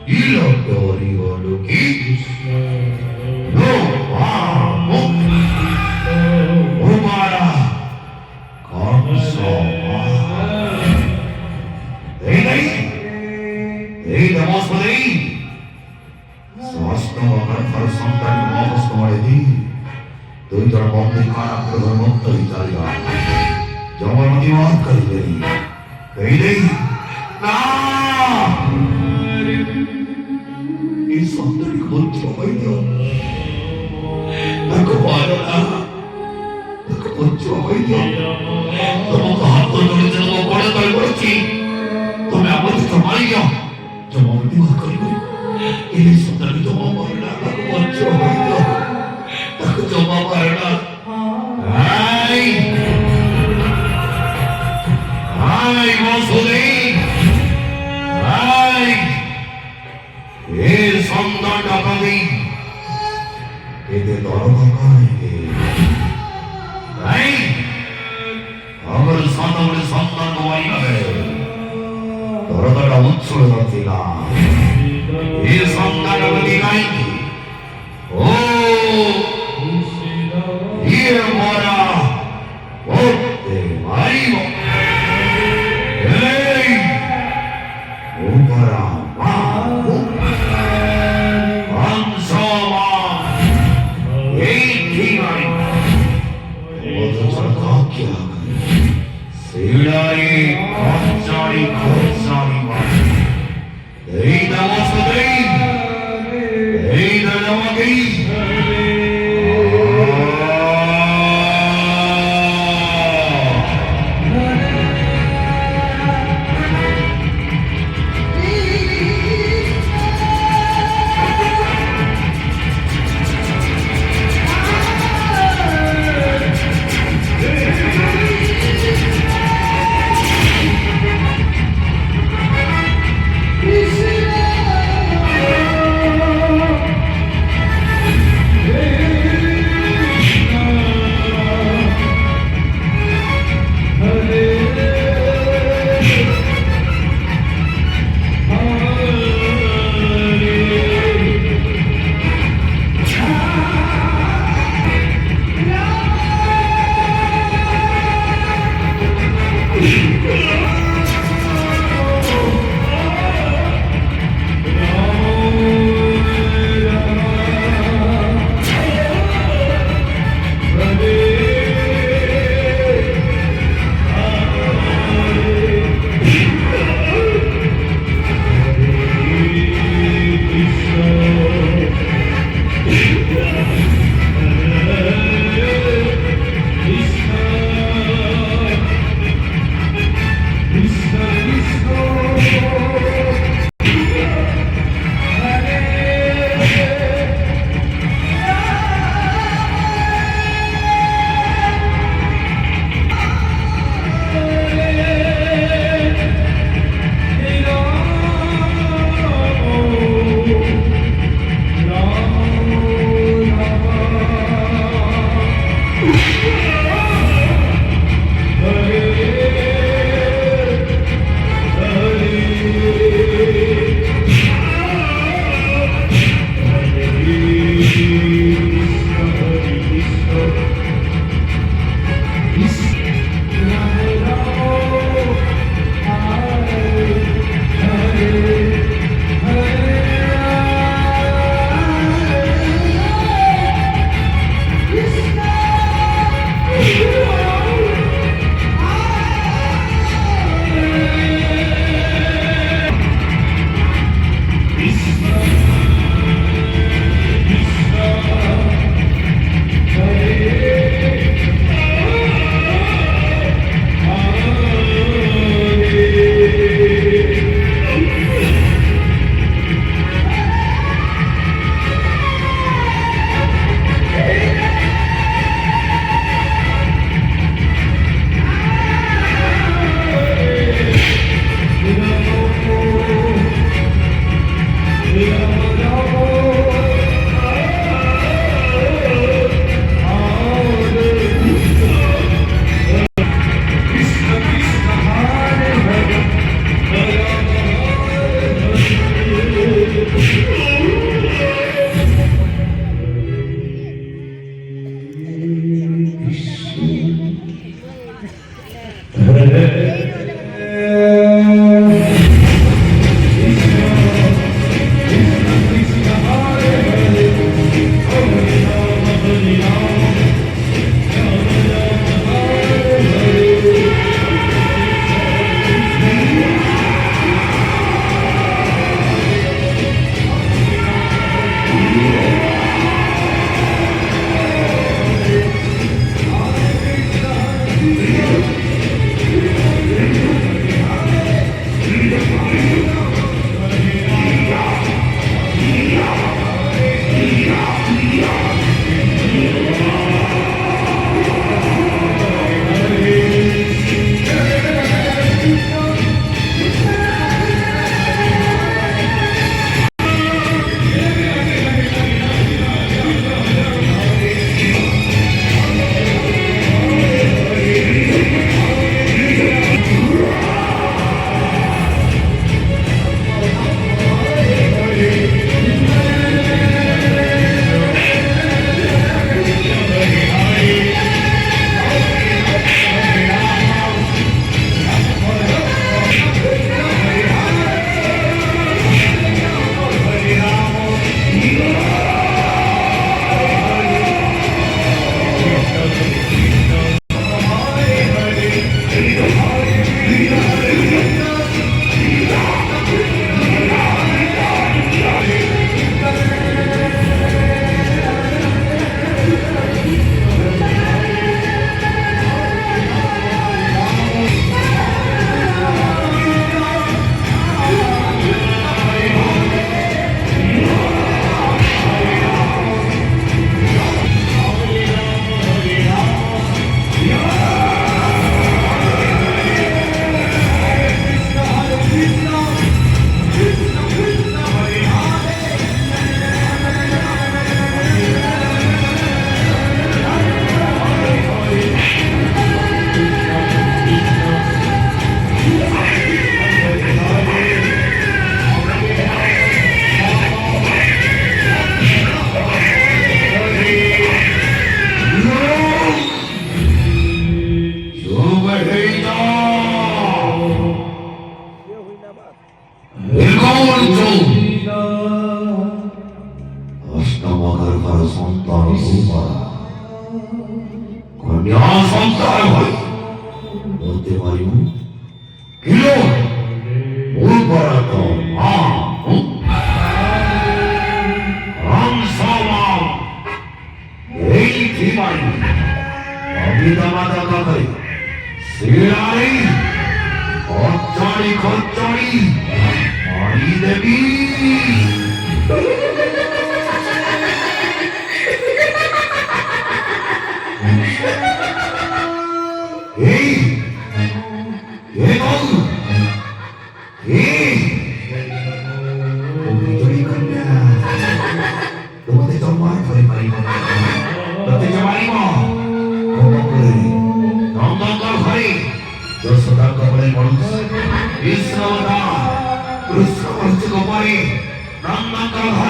이런돌이 어르기 노하모 오바라 감사마 এই নমস্কারেই সমস্ত অকার সন্তান মহস্ত করে দি তুই তোর বন্ধু খারাপ প্রধানমন্ত ইতালিয়া জগন্নাথী মাত করিবে এই নেই না এই সন্তানকে বলছি অবৈধ তাকে পারো না তাকে বলছি অবৈধ তোমাকে হাত ধরে জন্ম করে তৈরি করেছি তুমি আমাকে সমাই যাও জমাবতী মাত করিবে এই সন্তানকে জমা পারে না তাকে বলছি অবৈধ তাকে জমা পারে না আই মসুদে আই এই সন্তান টাকা দিই এতে দরকার নাই আমার সন্তান হওয়াই হবে দরকারটা উৎসল করছিল এই সন্তান দিগাই ও ইয়ে মরা ও মারিব এই ও পরা মা আমসমা এই ঠিকাই ও তো কি সেলাই খরচারি এই নমস্তে এই নমস্তে এই এই বাবু এই ভিতরে কন্যা তোমাদের জন্মার ঘরে পারিব না প্রত্যেকে মারিব ক্ষমা করে নন্দনকার ঘরে যশোদার কপালে মানুষ বিশ্রামদা কৃষ্ণ গোপালে নন্দনকার ঘরে